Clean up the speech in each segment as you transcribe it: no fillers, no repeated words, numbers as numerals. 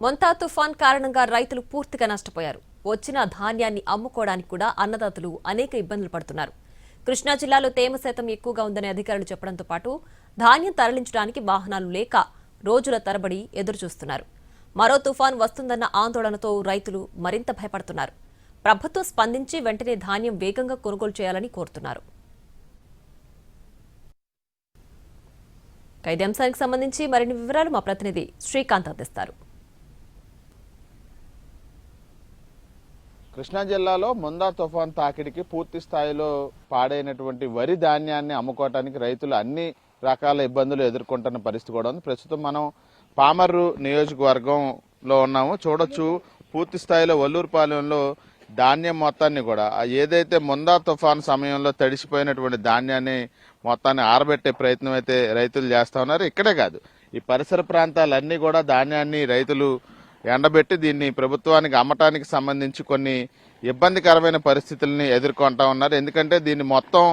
మొంతా తుఫాన్ కారణంగా రైతులు పూర్తిగా నష్టపోయారు. వచ్చిన ధాన్యాన్ని అమ్ముకోవడానికి కూడా అన్నదాతలు అనేక ఇబ్బందులు పడుతున్నారు. కృష్ణా జిల్లాలో తేమ శాతం ఎక్కువగా ఉందని అధికారులు చెప్పడంతో పాటు ధాన్యం తరలించడానికి వాహనాలు లేక రోజుల తరబడి ఎదురుచూస్తున్నారు. మరో తుఫాన్ వస్తుందన్న ఆందోళనతో రైతులు మరింత భయపడుతున్నారు. ప్రభుత్వం స్పందించి వెంటనే ధాన్యం వేగంగా కొనుగోలు చేయాలని కోరుతున్నారు. ఇదే అంశానికి సంబంధించి మరిన్ని వివరాలు మా ప్రతినిధి శ్రీకాంత్ అందిస్తారు. కృష్ణా జిల్లాలో మొంతా తుఫాన్ తాకిడికి పూర్తి స్థాయిలో పాడైనటువంటి వరి ధాన్యాన్ని అమ్ముకోవడానికి రైతులు అన్ని రకాల ఇబ్బందులు ఎదుర్కొంటున్న పరిస్థితి కూడా ఉంది. ప్రస్తుతం మనం పామర్రు నియోజకవర్గంలో ఉన్నాము. చూడొచ్చు, పూర్తి స్థాయిలో వల్లూరుపాలెంలో ధాన్యం మొత్తాన్ని కూడా ఏదైతే మొంతా తుఫాన్ సమయంలో తడిసిపోయినటువంటి ధాన్యాన్ని మొత్తాన్ని ఆరబెట్టే ప్రయత్నం అయితే రైతులు చేస్తా ఉన్నారు. ఇక్కడే కాదు, ఈ పరిసర ప్రాంతాలన్నీ కూడా ధాన్యాన్ని రైతులు ఎండబెట్టి దీన్ని ప్రభుత్వానికి అమ్మటానికి సంబంధించి కొన్ని ఇబ్బందికరమైన పరిస్థితుల్ని ఎదుర్కొంటా ఉన్నారు. ఎందుకంటే దీన్ని మొత్తం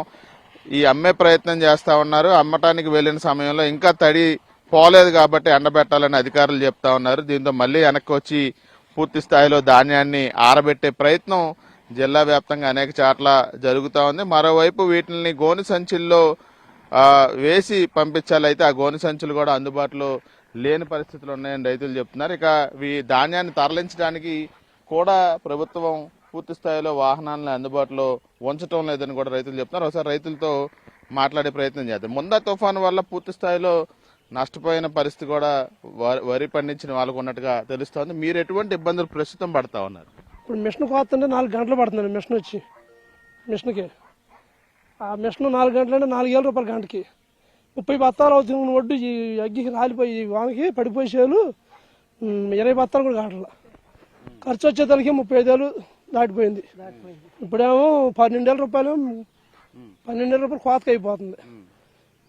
ఈ అమ్మే ప్రయత్నం చేస్తా ఉన్నారు. అమ్మటానికి వెళ్లిన సమయంలో ఇంకా తడి పోలేదు కాబట్టి ఎండబెట్టాలని అధికారులు చెప్తా ఉన్నారు. దీంతో మళ్లీ వెనక్కి వచ్చి పూర్తి స్థాయిలో ధాన్యాన్ని ఆరబెట్టే ప్రయత్నం జిల్లా వ్యాప్తంగా అనేక చోట్ల జరుగుతూ ఉంది. మరోవైపు వీటిని గోనె సంచుల్లో వేసి పంపించాలి. అయితే ఆ గోనె సంచులు కూడా అందుబాటులో లేని పరిస్థితులు ఉన్నాయని రైతులు చెప్తున్నారు. ఇక ఈ ధాన్యాన్ని తరలించడానికి కూడా ప్రభుత్వం పూర్తి స్థాయిలో వాహనాలను అందుబాటులో ఉంచడం లేదని కూడా రైతులు చెప్తున్నారు. ఒకసారి రైతులతో మాట్లాడే ప్రయత్నం చేద్దాం. మొంతా తుఫాను వల్ల పూర్తి స్థాయిలో నష్టపోయిన పరిస్థితి కూడా వరి పండించిన వాళ్ళకు ఉన్నట్టుగా తెలుస్తోంది. మీరు ఎటువంటి ఇబ్బందులు ప్రస్తుతం పడతా ఉన్నారు? ఇప్పుడు మిషన్ కోస్తుంటే 4 గంటలు పడుతుంది. మిషన్ వచ్చి మిషన్కి ఆ మిషన్ 4 గంటలంటే 4,000 రూపాయలు గంటకి 30 బత్తాలు అవుతుంది. ఒడ్డు ఈ అగ్గికి రాలిపోయి వానకి పడిపోయి చేలు 20 బత్తాలు కూడా కావట్లా. ఖర్చు వచ్చేతలకి 35,000 దాటిపోయింది. ఇప్పుడేమో 12,000 రూపాయలు 12,000 రూపాయలు కోతకి అయిపోతుంది.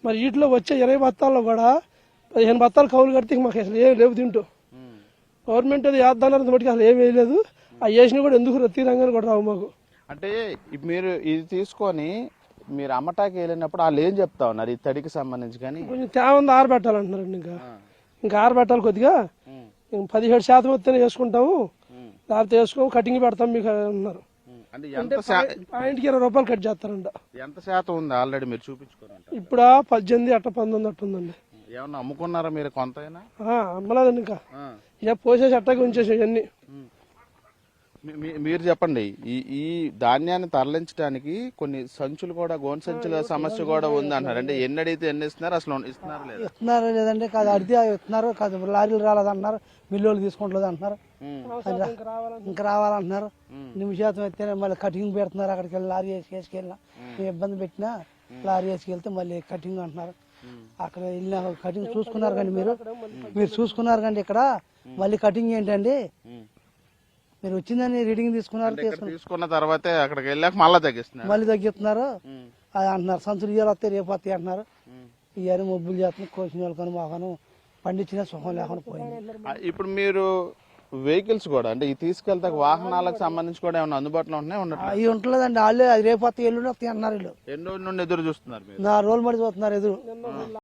మరి వీటిలో వచ్చే 20 బత్తాల్లో కూడా 15 బత్తాలు కౌలు కడితే మాకు అసలు ఏం లేవు. తింటూ గవర్నమెంట్ అది వేద్దానని బట్టి అసలు ఏం వేయలేదు. ఆ వేసినా కూడా ఎందుకు తీరంగానే కూడా రావు మాకు. అంటే మీరు ఇది తీసుకొని మీరు అమ్మటాకి వెళ్ళినప్పుడు వాళ్ళు ఏం చెప్తా ఉన్నారు? ఈ తడికి సంబంధించి కానీ కొంచెం తేవంది ఆరబెట్టాలంటున్నారండి. ఇంకా ఆరబెట్టాలి కొద్దిగా. 17% వస్తేనే వేసుకుంటాము, లేకపోతే వేసుకోము, కటింగ్ పెడతాం మీకు అన్నారు. పాయింట్కి 20 రూపాయలు కట్ చేస్తారంట. ఎంత శాతం ఉంది ఆల్రెడీ మీరు చూపించుకోండి? ఇప్పుడు 18 అట్ట 19 అట్ట ఉందండి. ఏమన్నా అమ్ముకున్నారా మీరు? కొంతైనా అమ్మలేదండి. ఇంకా ఇక పోసేసి అట్టగా ఉంచేసి అన్ని. మీరు చెప్పండి, ఈ ధాన్యాన్ని తరలించడానికి కొన్ని సంచులు కూడా గోనె సంచుల సమస్య కూడా ఉంది అంటారు. అంటే ఎన్ని అడిగితే ఎన్ని ఇస్తున్నారు? అసలు ఇస్తున్నారు లేదండి? కాదు అడితే ఇస్తున్నారు, కాదు లారీలు రాలేదంటున్నారు, మిల్లులు తీసుకుంటలేదు అంటున్నారు, ఇంకా రావాలంటున్నారు. నిమిషాతం అయితే మళ్ళీ కటింగ్ పెడుతున్నారు. అక్కడికి వెళ్ళి లారీ వేసుకెళ్ళినా ఇబ్బంది పెట్టినా లారీ వేసుకెళ్తే మళ్ళీ కటింగ్ అంటున్నారు. అక్కడ వెళ్ళిన కటింగ్ చూసుకున్నారు కానీ మీరు చూసుకున్నారు కానీ ఇక్కడ మళ్ళీ కటింగ్ ఏంటండి? మీరు వచ్చిందని రీడింగ్ తీసుకున్న తర్వాత అక్కడికి వెళ్ళాక మళ్ళీ తగ్గిస్తున్నారు అది అంటున్నారు. సంచులు ఇయ్యాలి వస్తే రేపు వస్తాయి అంటున్నారు. ఇవన్నీ మొబ్బులు చేస్తున్నారు. కోసిన వాళ్ళకని మాకను పండించిన సుఖం లేకుండా పోయింది. ఇప్పుడు మీరు వెహికల్స్ కూడా అంటే ఈ తీసుకెళ్తా వాహనాలకు సంబంధించి కూడా ఏమైనా అందుబాటులో ఉన్నాయి? అవి ఉంటలేదండి. వాళ్ళే అది రేపు వస్తాయి ఎల్లుండి వస్తాయి అంటున్నారు. వీళ్ళు ఎన్ని రోజుల నుండి ఎదురు చూస్తున్నారు? 4 రోజులు మడి చూస్తున్నారు ఎదురు.